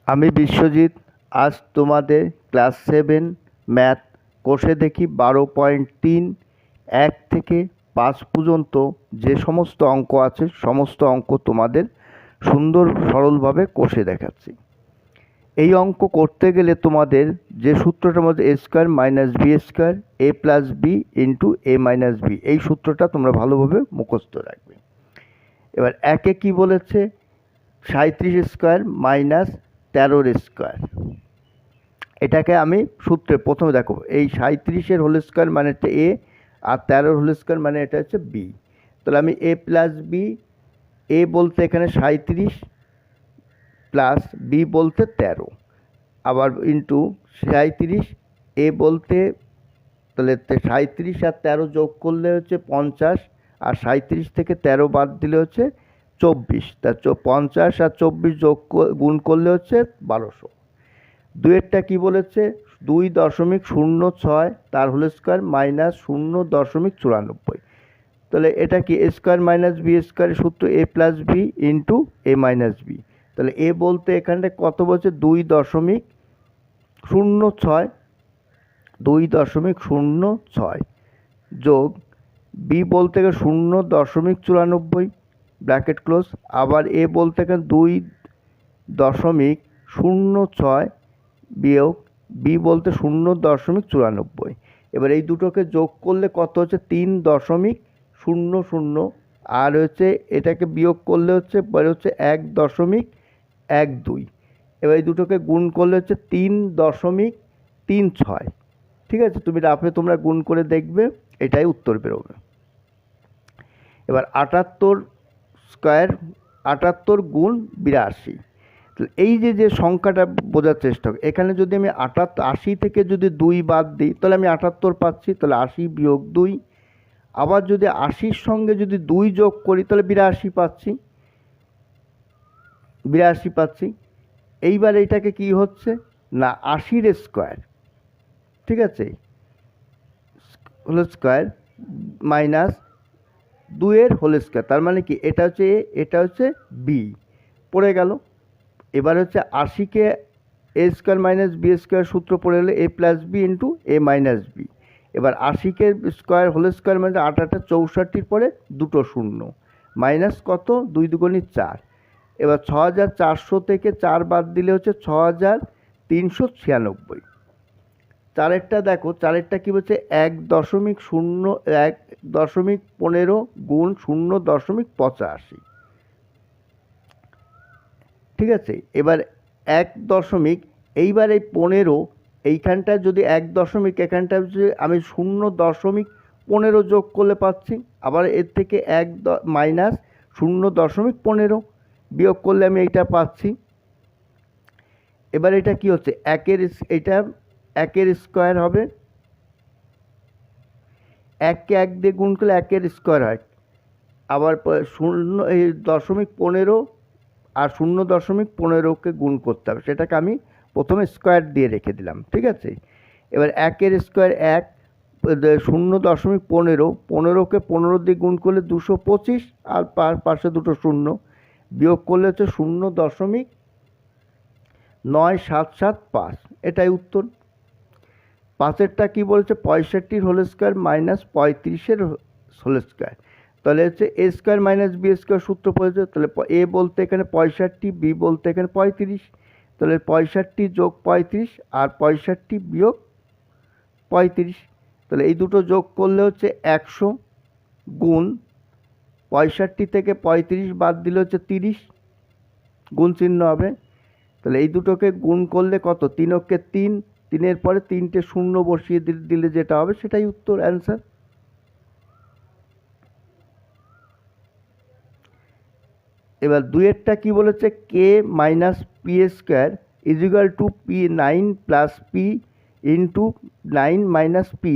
আমি বিশ্বজিৎ আজ তোমাদের ক্লাস 7 ম্যাথ কোষে দেখি 12.3 1 থেকে 5 পর্যন্ত যে সমস্ত অঙ্ক আছে সমস্ত অঙ্ক তোমাদের সুন্দর সরলভাবে কোষে দেখাচ্ছি। এই অঙ্ক করতে গেলে তোমাদের যে সূত্রটার মধ্যে a square minus B square a plus B into a minus b, এই সূত্রটা তোমরা ভালোভাবে মুখস্থ রাখবে। এবার একে কি বলেছে, 37 স্কোয়ার মাইনাস 13 স্কোয়ার। এটাকে আমি সূত্রে প্রথমে দেখো, এই 37-এর হোল স্কোয়ার মানে হচ্ছে এ, আর 13 হোল স্কোয়ার মানে এটা হচ্ছে বি। তাহলে আমি এ প্লাস বি, এ বলতে এখানে 37 প্লাস বি বলতে 13, আবার ইন্টু 37, এ বলতে তাহলে 37 আর 13 যোগ করলে হচ্ছে 50, আর 37 থেকে 13 বাদ দিলে হচ্ছে 24। তা 50 আর 24 গুণ করলে হচ্ছে 1200। দুয়েরটা কি বলেছে, 2.06 তার হোল স্কোয়ার মাইনাস 0.94। তাহলে এটা কি এ স্কোয়ার মাইনাস বি স্কোয়ারের সূত্র A plus B into A minus B. তাহলে এ বলতে এখানটা কত বলছে, 2.06, 2.06 যোগ বি বলতে গেলে 0.94 ব্র্যাকেট ক্লোজ, আবার এ বলতে গেলে 2.06 বিয়োগ বি বলতে 0.94। এবার এই দুটোকে যোগ করলে কত হচ্ছে 3.00, আর হচ্ছে এটাকে বিয়োগ করলে হচ্ছে 1.12। এবার এই দুটোকে গুণ করলে হচ্ছে 3.36। ঠিক আছে, তুমি রাফে তোমরা গুণ করে দেখবে, এটাই উত্তর বেরোবে। এবার 78 স্কোয়ার, 78 গুণ 82। এই যে সংখ্যাটা বোঝার চেষ্টা করি, এখানে যদি আমি 80 থেকে যদি 2 বাদ দিই তাহলে আমি 78 পাচ্ছি, তাহলে 80 বিয়োগ 2। আবার যদি 80-র সঙ্গে যদি 2 যোগ করি তাহলে 82 পাচ্ছি, 82 পাচ্ছি। এইবার এইটাকে কি হচ্ছে না 80-র স্কোয়ার, ঠিক আছে, হোল স্কোয়ার মাইনাস 2-এর হোল স্কোয়ার, তার মানে কি এটা হচ্ছে এ, এটা হচ্ছে বি, পড়ে গেল। এবার হচ্ছে 80-কে এ স্কোয়ার মাইনাস বি স্কোয়ার সূত্র পড়ে গেলে এ প্লাস বি ইন্টু এ মাইনাস বি। এবার 80-কে স্কোয়ার হোল স্কোয়ার মানে 8 64 পরে দুটো শূন্য, মাইনাস কত 2 দুগুণে 4। এবার 6400 থেকে 4 বাদ দিলে হচ্ছে 6396। চারেরটা দেখো, চারেরটা কী বলছে 1.15 গুণ 0.85। ঠিক আছে, এবার 1 এইবার এই 15 এইখানটা যদি 1 এখানটা যদি আমি 0.15 যোগ করলে পাচ্ছি, আবার এর থেকে মাইনাস 0.15 বিয়োগ করলে আমি এইটা পাচ্ছি। এবার এটা কি হচ্ছে এটা 1-এর স্কোয়ার হবে, 1-কে 1 দিয়ে গুণ করলে 1-এর স্কোয়ার হয়, আবার 0.15 আর 0.15কে গুণ করতে হবে, সেটাকে আমি প্রথমে স্কোয়ার দিয়ে রেখে দিলাম। ঠিক আছে, এবার 1-এর স্কোয়ার 1, 0.15কে 15 দিয়ে গুণ করলে 225, আর পাশে দুটো শূন্য বিয়োগ করলে হচ্ছে 0.9775, এটাই উত্তর। পাঁচেরটা কি বলছে, 65-র হোল স্কোয়ার মাইনাস 35-এর হোল স্কোয়ার। তাহলে হচ্ছে a square minus B square সূত্র পড়েছে, তাহলে এ বলতে এখানে 65, বি বলতে এখানে 35, তাহলে 65 যোগ 35 আর 65 বিয়োগ 35, তাহলে এই দুটো যোগ করলে হচ্ছে 100 গুণ 65 থেকে 35 বাদ দিলে হচ্ছে 30, গুণ চিহ্ন হবে। তাহলে এই দুটোকে গুণ করলে কত, 3-কে 3, 3-এর পরে 3টে শূন্য বসিয়ে দিলে যেটা হবে সেটাই উত্তর, অ্যান্সার। এবার দুয়েরটা কি বলেছে, K minus P square is equal to P 9 plus P into 9 minus P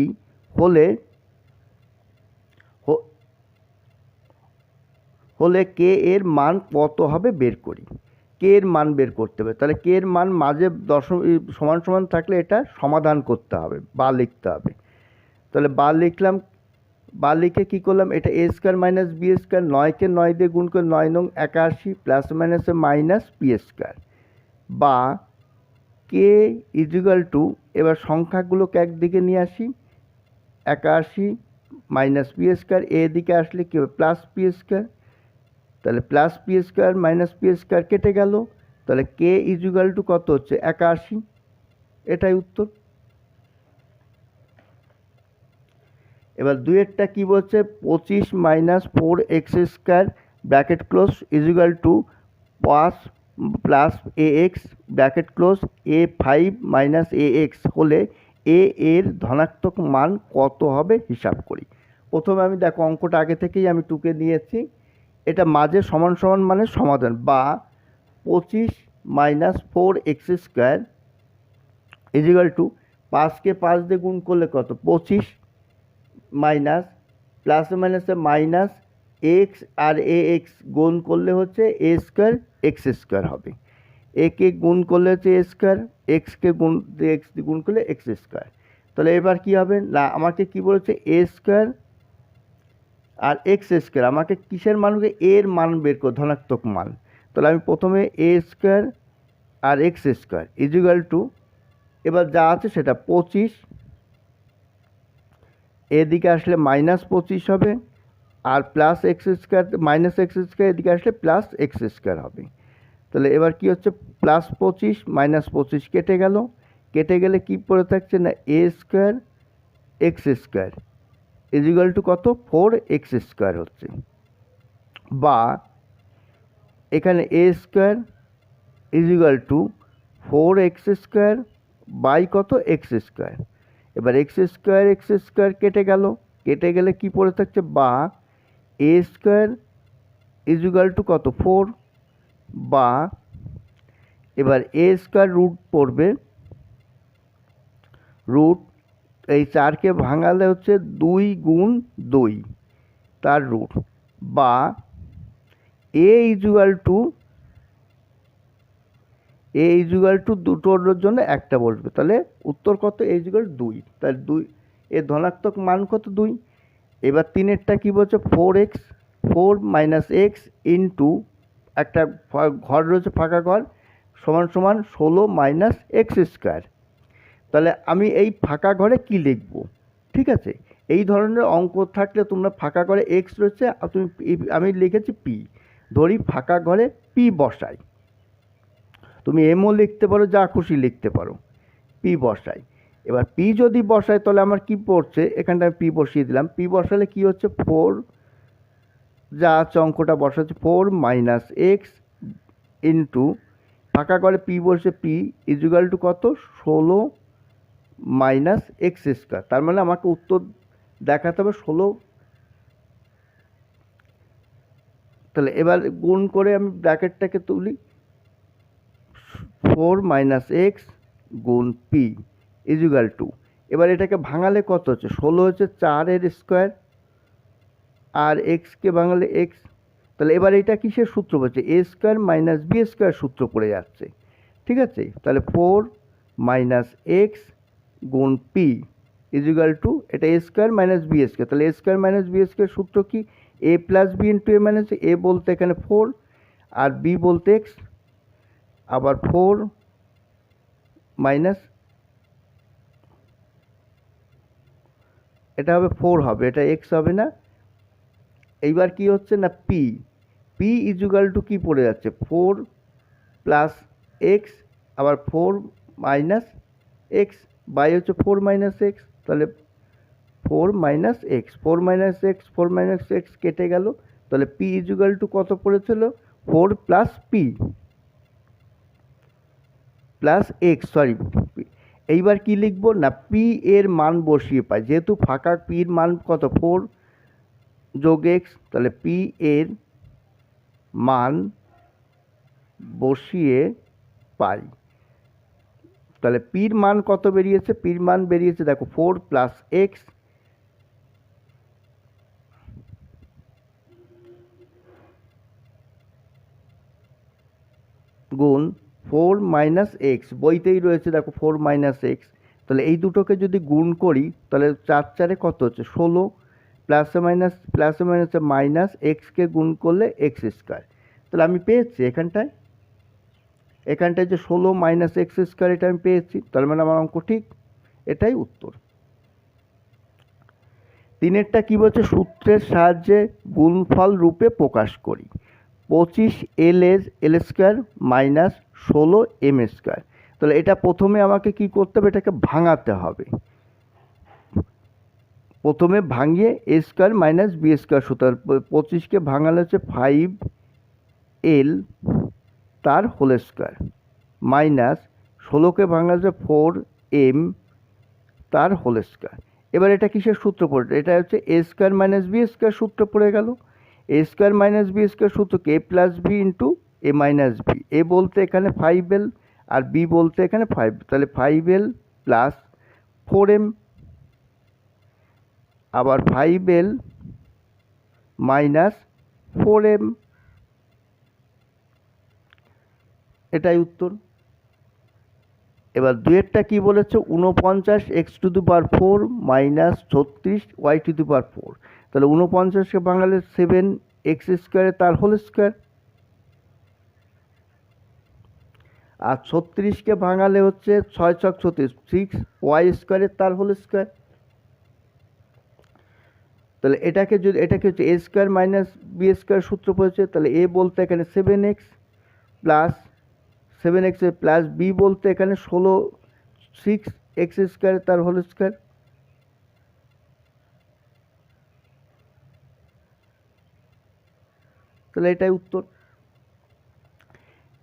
হলে কে এর মান কত হবে বের করি। কে এর মান বের করতে হবে, তাহলে কে এর মান মাঝে সমান সমান থাকলে এটা সমাধান করতে হবে বা লিখতে হবে। তাহলে বা লিখলাম, বা লিখে কী করলাম, এটা এ স্কোয়ার মাইনাস বি স্কোয়ার, 9-কে 9 দিয়ে গুণ করে 9 নং 81 প্লাস মাইনাসে মাইনাস পি স্কোয়ার। বা কে ইজিক্যাল টু, এবার সংখ্যাগুলোকে একদিকে নিয়ে আসি, 81 মাইনাস পি স্কোয়ার, এদিকে আসলে কী হবে প্লাস পি স্কোয়ার, তাহলে plus P square minus P square কেটে গেল, তাহলে কে ইজিক্যাল টু কত হচ্ছে 81, এটাই উত্তর। এবার দুইয়েরটা কী বলছে, 25 minus 4x square bracket close is equal to 5 plus a x bracket close a 5 minus a x হলে এ এর ধনাত্মক মান কত হবে হিসাব করি। প্রথমে আমি দেখো অঙ্কটা আগে থেকেই আমি টুকে নিয়েছি, এটা মাঝে সমান সমান মানে সমাধান, বা 25 minus 4x square is equal to 5কে 5 দিয়ে গুণ করলে কত 25 মাইনাস প্লাস মাইনাসে মাইনাস এক্স আর এ এক্স গুণ করলে হচ্ছে এ স্কোয়ার এক্স স্কোয়ার হবে, একে গুণ করলে হচ্ছে এ স্কোয়ার, এক্সকে গুণ করলে এক্স স্কোয়ার। তাহলে এবার কি হবে না, আমাকে কি বলেছে এ স্কোয়ার আর এক্স স্কোয়ার, আমাকে কিসের মানকে এর মান বের করো ধনাত্মক মান। তাহলে আমি প্রথমে এ স্কোয়ার আর এক্স স্কোয়ার ইজিক্যাল টু, এবার যা আছে সেটা 25, এদিকে আসলে মাইনাস 25 হবে, আর plus x square minus x square এদিকে আসলে প্লাস এক্স স্কোয়ার হবে। তাহলে এবার কি হচ্ছে প্লাস 25 মাইনাস 25 কেটে গেল, কেটে গেলে কি পড়ে থাকছে না a square x square is equal to কত 4x স্কোয়ার হচ্ছে, বা এখানে a square is equal to 4x square by কত এক্স স্কোয়ার। এবার এক্স স্কোয়ার কেটে গেল, কেটে গেলে কি পড়ে থাকছে, বা এ স্কোয়ার ইজিক্যাল টু কত 4, বা এবার এ স্কোয়ার রুট পড়বে, রুট এই 4কে ভাঙালে হচ্ছে 2 গুণ 2 তার রুট, বা এ ইজিক্যাল টু দুটোর জন্য একটা বসবে, তাহলে উত্তর কত এ ইজিক্যাল 2, তাহলে 2 এর ধনাত্মক মান কত 2। এবার 3এরটা কী বলছে 4x 4 মাইনাস এক্স ইন্টু একটা ঘর রয়েছে ফাঁকা ঘর সমান সমান 16 মাইনাস এক্স স্কোয়ার। তাহলে আমি এই ফাঁকা ঘরে কি লিখব, ঠিক আছে, এই ধরনের অঙ্ক থাকলে তোমরা ফাঁকা ঘরে এক্স রয়েছে আর আমি লিখেছি পি, ধরি ফাঁকা ঘরে পি বসাই, তুমি এমও লিখতে পারো যা খুশি লিখতে পারো, পি বসাই। এবার পি যদি বসাই তাহলে আমার কি পড়ছে, এখানটা আমি পি বসিয়ে দিলাম, পি বসালে কি হচ্ছে 4, যা আছে অঙ্কটা বসাচ্ছে 4 মাইনাস এক্স ইন্টু ফাঁকা করে পি বসে পি ইজিক্যাল টু কত 16 মাইনাস এক্স স্কোয়ার, তার মানে আমাকে উত্তর দেখাতে হবে 16। তাহলে এবার গুণ করে আমি ব্র্যাকেটটাকে তুলি, 4 মাইনাস এক্স গুণ পি ইজিক্যাল টু, এবার এটাকে ভাঙালে কত হচ্ছে 16 হচ্ছে 4 স্কোয়ার আর এক্সকে ভাঙালে এক্স, তাহলে এবার এটা কিসের সূত্র পড়ছে এ স্কোয়ার মাইনাস বি স্কোয়ার সূত্র পড়ে যাচ্ছে, ঠিক আছে। তাহলে 4 মাইনাস এক্স গুণ পি ইজিক্যাল টু, এটা এ স্কোয়ার মাইনাস বি স্কোয়ার, তাহলে A square minus B square সূত্র কি এ প্লাস বি ইন্টু এ মাইনাস এ, বলতে এখানে 4 আর বি বলতে এক্স, আবার 4 মাইনাস এটা হবে 4 হবে, এটা এক্স হবে না। এইবার কি হচ্ছে না পি ইজিক্যাল টু কী পড়ে যাচ্ছে 4 প্লাস এক্স আবার 4 মাইনাস এক্স বাই হচ্ছে 4 মাইনাস এক্স, তাহলে 4 মাইনাস এক্স 4 মাইনাস এক্স কেটে গেল, তাহলে পি ইজিক্যাল টু কত পড়েছিল 4 plus P plus x, sorry এইবার কি লিখবো না পি এর মান বসিয়ে পাই, যেহেতু ফাঁকা পির মান কত 4 যোগ এক্স, তাহলে পি এর মান বসিয়ে পাই, তাহলে পির মান কত বেরিয়েছে, পির মান বেরিয়েছে দেখো 4 প্লাস এক্স গুণ 4 মাইনাস এক্স, বইতেই রয়েছে দেখো 4 মাইনাস এক্স, তাহলে এই দুটোকে যদি গুণ করি তাহলে 4 4 কত হচ্ছে 16, প্লাসে মাইনাসে মাইনাস এক্সকে গুণ করলে এক্স স্কোয়ার, তাহলে আমি পেয়েছি এখানটায় এখানটায় যে 16 মাইনাস এক্স স্কোয়ার এটা আমি পেয়েছি, তার মানে আমার অঙ্ক ঠিক, এটাই উত্তর। তিনেরটা কি বলছে, সূত্রের সাহায্যে গুণফল রূপে প্রকাশ করি। 25 এল স্কোয়ার মাইনাস 16 এম স্কোয়ার। তাহলে এটা প্রথমে আমাকে কি করতে হবে, এটাকে ভাঙাতে হবে। প্রথমে ভাঙিয়ে এ স্কোয়ার মাইনাস বি স্কোয়ার সূত্র, 25কে ভাঙালে হচ্ছে 5l তার হোল স্কোয়ার মাইনাস 16কে ভাঙালে হচ্ছে 4m তার হোল স্কোয়ার। এবার এটা কিসের সূত্র পড়ে, এটা হচ্ছে a square minus B square সূত্র পড়ে গেল। এ স্কোয়ার মাইনাস বি স্কোয়ার সূত্রকে এ প্লাস বি ইন্টু এ মাইনাস বি, এ বলতে এখানে 5l আর বি বলতে এখানে 5, তাহলে 5l প্লাস 4m, আবার 5l মাইনাস 4m, এটাই উত্তর। এবার দুয়েরটা কি বলেছে, 49 x to the power 4 minus 36 y to the power 4। তাহলে 49কে ভাঙালে 7 এক্স স্কোয়ারে তার হোল স্কোয়ার, আর 36কে ভাঙালে হচ্ছে 6 ছক 36 6 ওয়াই স্কোয়ারে তার হোল স্কোয়ার। তাহলে এটাকে হচ্ছে a square minus B square সূত্র পড়েছে, তাহলে এ বলতে এখানে 7x plus 7x plus b বলতে এখানে 6 এক্স স্কোয়ার তার হোল স্কোয়ার। তাহলে এটাই উত্তর।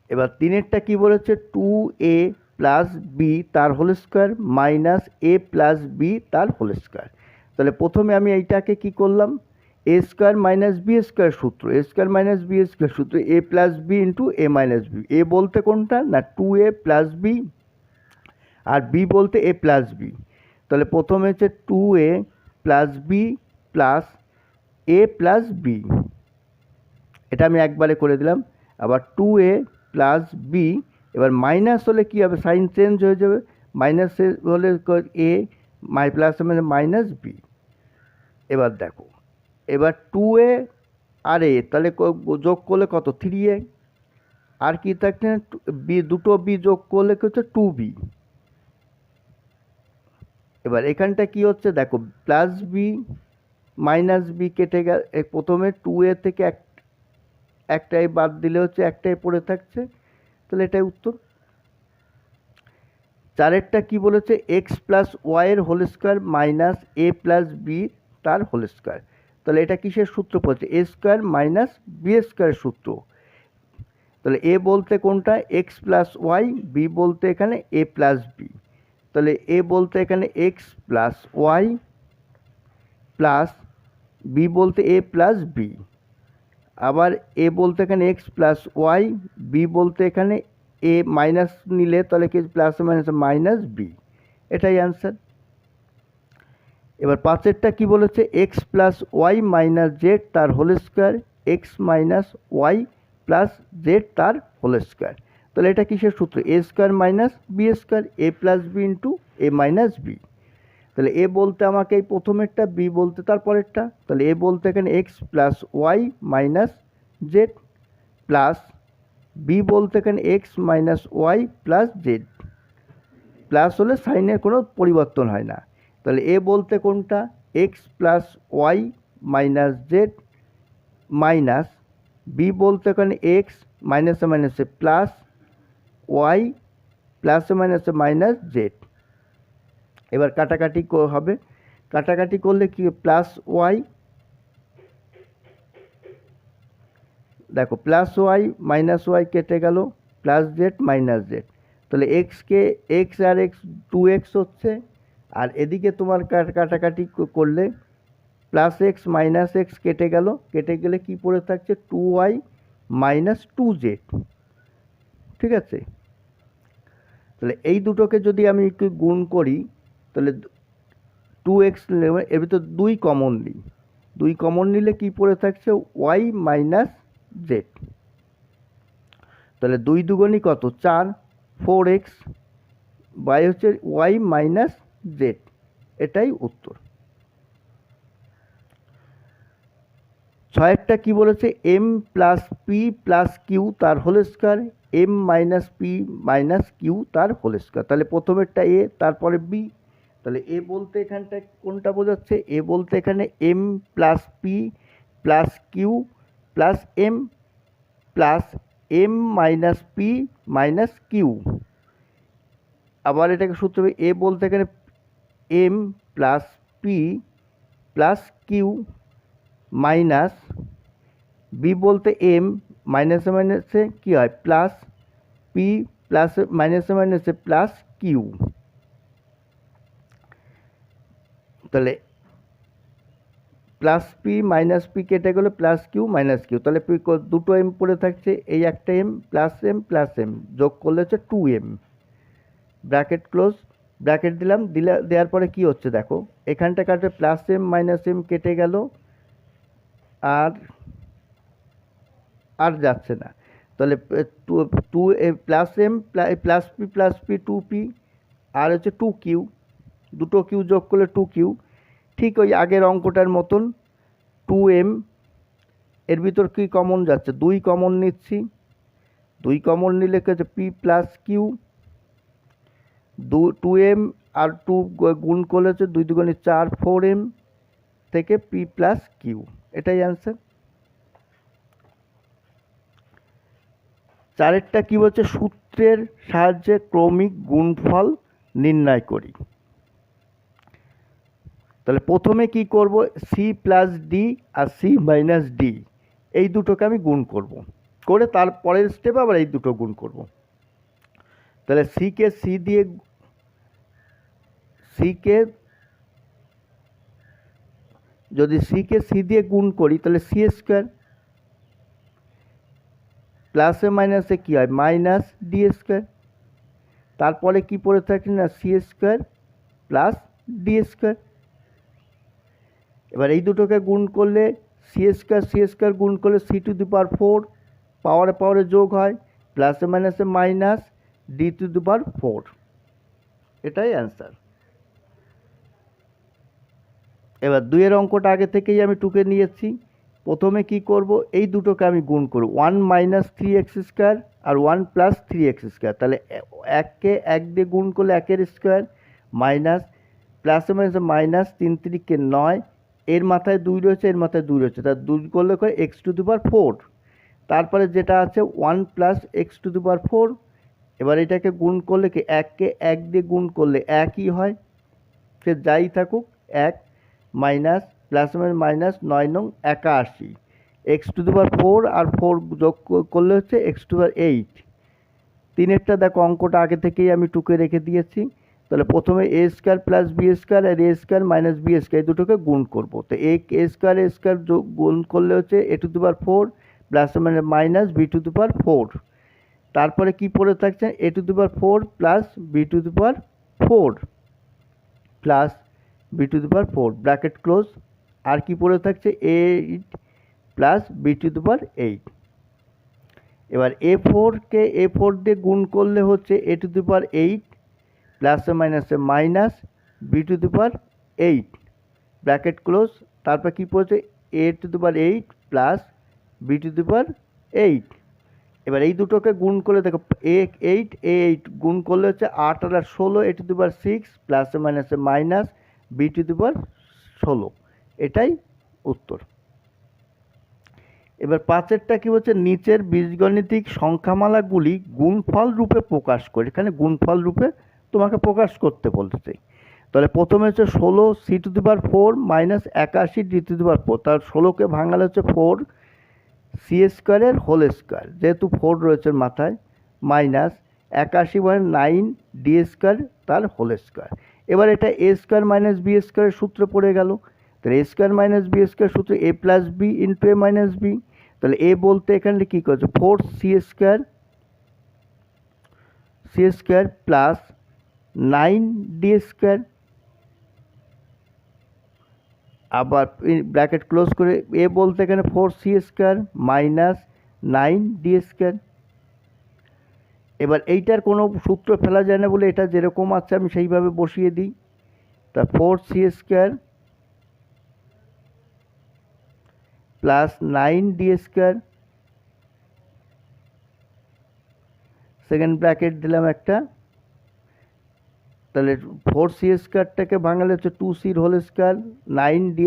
এবার তিনেরটা কি বলেছে, 2a প্লাস বি তার হোল স্কোয়ার মাইনাস এ প্লাস বি তার হোল স্কোয়ার। তাহলে প্রথমে আমি এইটাকে কি করলাম, এ স্কোয়ার মাইনাস বি স্কোয়ার সূত্র, a square minus B square সূত্র A plus B into A minus B. এ বলতে কোনটা না 2a প্লাস বি, আর বি বলতে এ প্লাস বি। তাহলে প্রথমে হচ্ছে 2a প্লাস বি প্লাস এ প্লাস বি, এটা আমি একবারে করে দিলাম। আবার 2a প্লাস বি, এবার মাইনাস হলে কী হবে, সাইন চেঞ্জ হয়ে যাবে, মাইনাস হলে এ প্লাস মানে মাইনাস বি। এবার দেখো, এবার 2a আর এ তাহলে যোগ করলে কত, 3a, আর কি থাকছে বি, দুটো বি যোগ করলে কি হচ্ছে 2b। এবার এখানটা কি হচ্ছে দেখো, প্লাস বি মাইনাস বি কেটে গেল, প্রথমে 2a থেকে একটাই বাদ দিলে হচ্ছে একটাই পড়ে থাকছে, তাহলে এটাই উত্তর। চারেরটা কি বলেছে, এক্স প্লাস ওয়াইয়ের হোল স্কোয়ার মাইনাস এ প্লাস বি তার হোল স্কোয়ার। তাহলে এটা কিসের সূত্র পড়ছে, এ স্কোয়ার মাইনাস বি স্কোয়ারের সূত্র। তাহলে এ বলতে কোনটা, এক্স প্লাস ওয়াই, বি বলতে এখানে এ প্লাস বি। তাহলে এ বলতে এখানে x plus y plus b বলতে এ প্লাস বি, আবার এ বলতে এখানে এক্স প্লাস ওয়াই, বি বলতে এখানে এ মাইনাস নিলে তাহলে কি প্লাস মাইনাস মাইনাস বি, এটাই অ্যান্সার। এবার পাঁচেরটা কি বলেছে, x plus y minus z তার whole square, x minus y plus z তার হোল স্কোয়ার। তাহলে এটা কিসের সূত্র, a square minus B square, a plus B into A minus B. তাহলে এ বলতে আমাকে এই প্রথমেরটা, বি বলতে তারপরেরটা। তাহলে এ বলতে এখানে x plus y minus z plus b বলতে এখানে x minus y plus z, plus হলে সাইনের কোনো পরিবর্তন হয় না। তাহলে এ বলতে কোনটা, x plus y minus z minus B বলতে এখানে এক্স মাইনাসে মাইনাসে প্লাস ওয়াই প্লাসে মাইনাসে মাইনাস জেড। এবার কাটাকাটি হবে, কাটাকাটি করলে কি প্লাস ওয়াই, দেখো প্লাস ওয়াই মাইনাস ওয়াই কেটে গেল, প্লাস জেড মাইনাস জেড। তাহলে এক্সকে এক্স আর এক্স 2x হচ্ছে, আর এদিকে তোমার কাটাকাটি করলে প্লাস এক্স মাইনাস এক্স কেটে গেল, কেটে গেলে কি পড়ে থাকছে 2y মাইনাস 2z, ঠিক আছে। তাহলে এই দুটোকে যদি আমি একটু গুণ করি, তাহলে 2x এর ভিতর 2 কমন নিই, 2 কমন নিলে কি পড়ে থাকছে y মাইনাস জেড। তাহলে 2 দুগুণই কত 4, 4x বাই হচ্ছে y মাইনাস জেড, এটাই উত্তর। ছয়েরটা কি বলেছে, m plus P plus q তার whole square, m minus P minus q তার হোল স্কোয়ার। তাহলে প্রথমেরটা এ, তারপরে বি। তাহলে এ বলতে এখানটা কোনটা বোঝাচ্ছে? এ বলতে এখানে M plus P plus Q প্লাস এম মাইনাস পি মাইনাস কিউ। আবার এটাকে সূত্র হবে, এ বলতে এখানে M plus P plus Q minus B বলতে এম মাইনাসে মাইনাসে কী হয় প্লাস পি প্লাস মাইনাসে মাইনাসে প্লাস কিউ। তাহলে প্লাস পি মাইনাস পি কেটে গেলো প্লাস কিউ মাইনাস কিউ। তাহলে দুটো এম পড়ে থাকছে, এই একটা এম প্লাস এম যোগ করলে হচ্ছে 2m। ব্র্যাকেট ক্লোজ, ব্র্যাকেট দিলাম, দেওয়ার পরে কি হচ্ছে দেখো, এখানটা কাটবে প্লাস এম মাইনাস এম কেটে গেল, আর যাচ্ছে না। তাহলে two plus M plus P 2p আর হচ্ছে 2q, দুটো কিউ যোগ করলে 2q। ঠিক ওই আগের অঙ্কটার মতন 2m, এর ভিতর কি কমন যাচ্ছে? 2 কমন নিচ্ছি, 2 কমন নিলে কি হচ্ছে পি প্লাস কিউ, 2m আর 2 গুণ করলে হচ্ছে 2 দুগুণে 4 4m থেকে পি প্লাস কিউ। এটাই অ্যান্সার। চারেরটা কি বলছে? সূত্রের সাহায্যে ক্রমিক গুণফল নির্ণয় করি। তাহলে প্রথমে কি করব, সি প্লাস ডি আর সি মাইনাস ডি এই দুটোকে আমি গুণ করব, করে তারপরের স্টেপে আবার এই দুটো গুণ করব। তাহলে সিকে যদি সিকে সি দিয়ে গুণ করি তাহলে সি স্কোয়ার, প্লাসে মাইনাসে কী হয় মাইনাস ডি স্কোয়ার, তারপরে কি পড়ে থাকে না C square plus D square. এবার এই দুটোকে গুণ করলে সি স্কোয়ার গুণ করলে সি টু দি পাওয়ার 4, পাওয়ারে যোগ হয়, প্লাসে মাইনাসে minus D to the power 4। এটাই অ্যান্সার। এবার 2-এর অঙ্কটা আগে থেকেই আমি টুকে নিয়েছি। প্রথমে কি করব, এই দুটোকে আমি গুণ করব, 1 মাইনাস 3x স্কোয়ার আর 1 প্লাস 3x স্কোয়ার। তাহলে 1কে 1 দিয়ে গুণ করলে 1-এর স্কোয়ার মাইনাস প্লাসে মাইনাসে মাইনাস 3 3কে 9, এর মাথায় 2 রয়েছে, এর মাথায় 2 রয়েছে, তার 2 করলে করে x টু দি পাওয়ার 4। তারপরে যেটা আছে 1 plus x to the power 4। এবার এটাকে গুণ করলে কি 1কে 1 দিয়ে গুণ করলে 1ই হয়, সে যাই থাকুক 1 মাইনাস প্লাস মাইনাস 9 নং 81, এক্স টু দি পাওয়ার 4 আর 4 যোগ করলে হচ্ছে এক্স টু দি পাওয়ার 8। তিনেরটা দেখো অঙ্কটা আগে থেকেই আমি টুকে রেখে দিয়েছি। তাহলে প্রথমে এ স্কোয়ার প্লাস বি স্কোয়ার আর এ স্কোয়ার মাইনাস বি স্কোয়ার এই দুটোকে গুণ করবো। তো এ স্কোয়ার গুণ করলে হচ্ছে a to the power 4 plus minus b to the power 4। তারপরে কি পড়ে থাকছে a to the power 4 plus b to the power 4 plus b to the power 4 bracket close. আর কি পড়ে থাকছে 8 plus b to the power 8। এবার কে এ 4 দিয়ে গুণ করলে হচ্ছে এ টু দি পাওয়ার 8 প্লাসে মাইনাসে minus b to the power 8 bracket close. তারপর কি পড়ছে a to the power 8 plus b to the power 8। এবার এই দুটোকে গুণ করলে দেখো এ 8 গুণ করলে হচ্ছে 8 আর 16 এ টু দি পাওয়ার 6 প্লাসে মাইনাসে মাইনাস বি টু দি পাওয়ার 16। এটাই উত্তর। এবার 5-এরটা কি হচ্ছে নিচের বীজগণিতিক সংখ্যামালাগুলি গুণফল রূপে প্রকাশ করে। এখানে গুণফল রূপে তোমাকে প্রকাশ করতে বলছে। তাহলে প্রথমে হচ্ছে 16 c to the power 4 minus 81 d to the power 4। তার 16কে ভাঙালে হচ্ছে 4 সি স্কোয়ারের হোল স্কোয়ার, যেহেতু 4 রয়েছে মাথায়, মাইনাস 81 মানে 9 ডি স্কোয়ার তার হোল স্কোয়ার। এবার এটা এ স্কোয়ার মাইনাস বি স্কোয়ারের সূত্র পড়ে গেল। তাহলে A square minus B square সূত্র A plus B into A minus B. তাহলে এ বলতে এখানে কী করছে 4 C square plus 9 D square, আবার ব্র্যাকেট ক্লোজ করে এ বলতে এখানে 4 C square minus 9 D square. এবার এইটার কোনো সূত্র ফেলা যায় না বলে এটা যেরকম আছে আমি সেইভাবে বসিয়ে দিই। তা 4 C square plus 9 D square second bracket দিলাম একটা, তাহলে 4c² ভাঙালে হচ্ছে 2c হোল স্কোয়ার, 9d²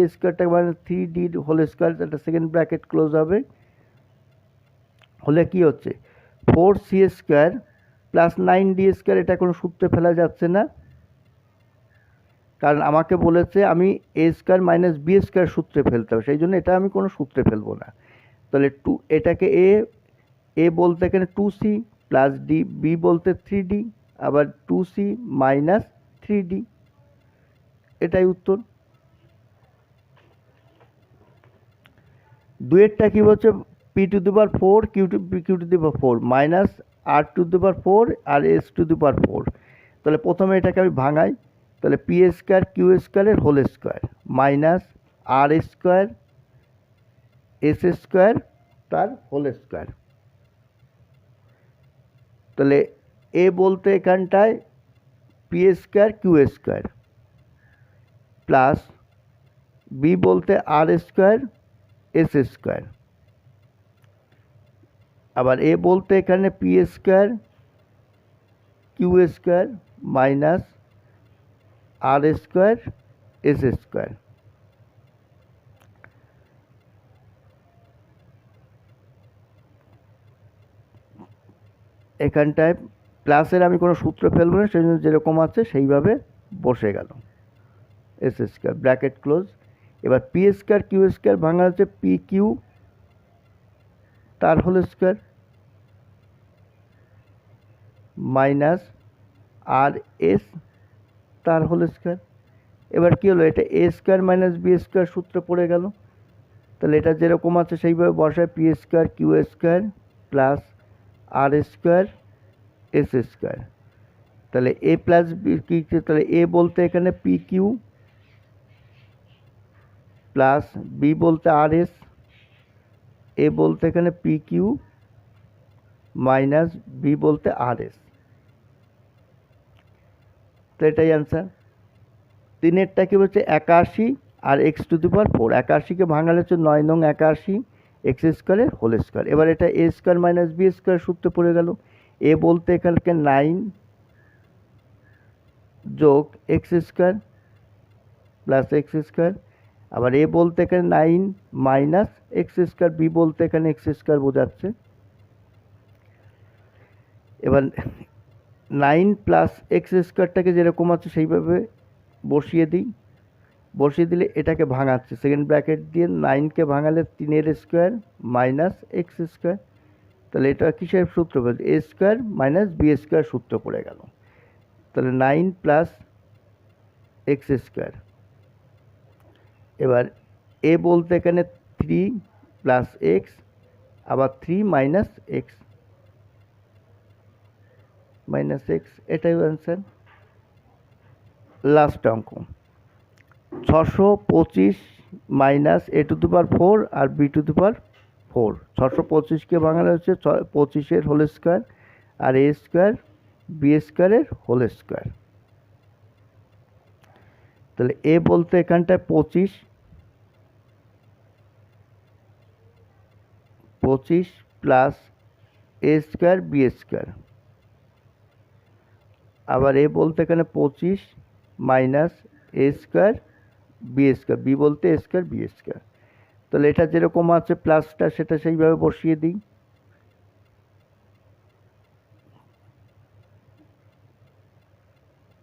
ভাঙালে 3d হোল স্কোয়ার, একটা সেকেন্ড ব্র্যাকেট ক্লোজ হবে, হলে কি হচ্ছে 4c² প্লাস 9d², এটা কোনো সূত্রে ফেলা যাচ্ছে না, কারণ আমাকে বলেছে আমি a² মাইনাস b² সূত্রে ফেলতে হবে, সেই জন্য এটা আমি কোনো সূত্রে ফেলবো না। তাহলে এটাকে এ বলতে এখানে 2c প্লাস ডি, বি বলতে 3d, আবার 2c মাইনাস 3d, এটাই উত্তর। দুয়েরটা কি বলছে, p⁴ q⁴ মাইনাস r⁴ আর s⁴। তাহলে প্রথমে এটাকে আমি ভাঙাই, তাহলে p² q² এর whole square minus r² s² তার হোল স্কোয়ার। তাহলে এ বলতে এখানটায় p² q² প্লাস বি বলতে r² s², আবার এ বলতে এখানে p² q² minus r² s²। এখানটায় প্লাসের আমি কোনো সূত্র ফেলবো না, সেই জন্য যেরকম আছে সেইভাবে বসে গেল, s² ব্র্যাকেট ক্লোজ। এবার p² q² ভাঙা হচ্ছে pq তার হোল স্কোয়ার মাইনাস r/s তার হোল স্কোয়ার। এবার কী হলো, এটা a² মাইনাস b² সূত্রে পড়ে গেল, তাহলে এটা যেরকম আছে সেইভাবে বসায় p² q² plus r² s²। তাহলে a প্লাস বি কি, তাহলে এ বলতে এখানে pq প্লাস বি বলতে r/s, এ বলতে এখানে pq মাইনাস বি বলতে r/s, তো এটাই অ্যান্সার। তিনেরটা কি বলছে 81 আর x⁴, 81কে ভাঙালে হচ্ছে 9 নং 81 x² এর হোল স্কোয়ার। এবার এটা a² মাইনাস b² সূত্রে পড়ে গেল, এ বলতে এখানকে 9 যোগ x² প্লাস x², আবার এ বলতে এখানে 9 মাইনাস x², বি বলতে এখানে x² বোঝাচ্ছে। এবার 9 প্লাস x²টাকে যেরকম আছে সেইভাবে বসিয়ে দিই, বসিয়ে দিলে এটাকে ভাঙাচ্ছে, সেকেন্ড ব্র্যাকেট দিয়ে 9কে ভাঙালে 3 মাইনাস x², তাহলে এটা কিসের সূত্র পড়ে, a² মাইনাস b² সূত্র পড়ে গেল। তাহলে 9 প্লাস x², এবার এ বলতে এখানে 3 প্লাস এক্স, আবার 3 মাইনাস এক্স এটাই অ্যান্সার। লাস্ট অঙ্ক 625 মাইনাস a⁴ আর b⁴। 625কে ভাঙানো হচ্ছে 25-এর হোল স্কোয়ার আর a² b² এর হোল স্কোয়ার। তাহলে এ বলতে এখানটায় 25 প্লাস a² b², আবার এ বলতে এখানে 25 মাইনাস a² b², বি বলতে a² b²। তাহলে এটা যেরকম আছে প্লাসটা সেটা সেইভাবে বসিয়ে দিই,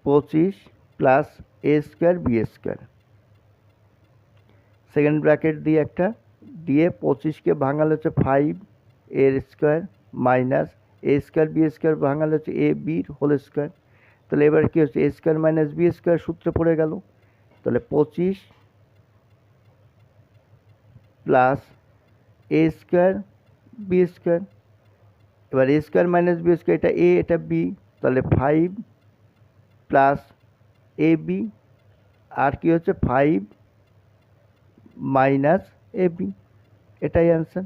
25 plus a² b², second bracket দিয়ে একটা দিয়ে 25কে ভাঙালে হচ্ছে 5 এর স্কোয়ার মাইনাস a² b² ভাঙালে হচ্ছে a বির হোল স্কোয়ার। তাহলে এবার কী হচ্ছে, a² মাইনাস b² সূত্রে পড়ে গেল, তাহলে 25 প্লাস a² b², এবার a² মাইনাস b², এটা a এটা b, তাহলে 5 প্লাস ab, আর কি হচ্ছে 5 মাইনাস ab, এটাই অ্যান্সার।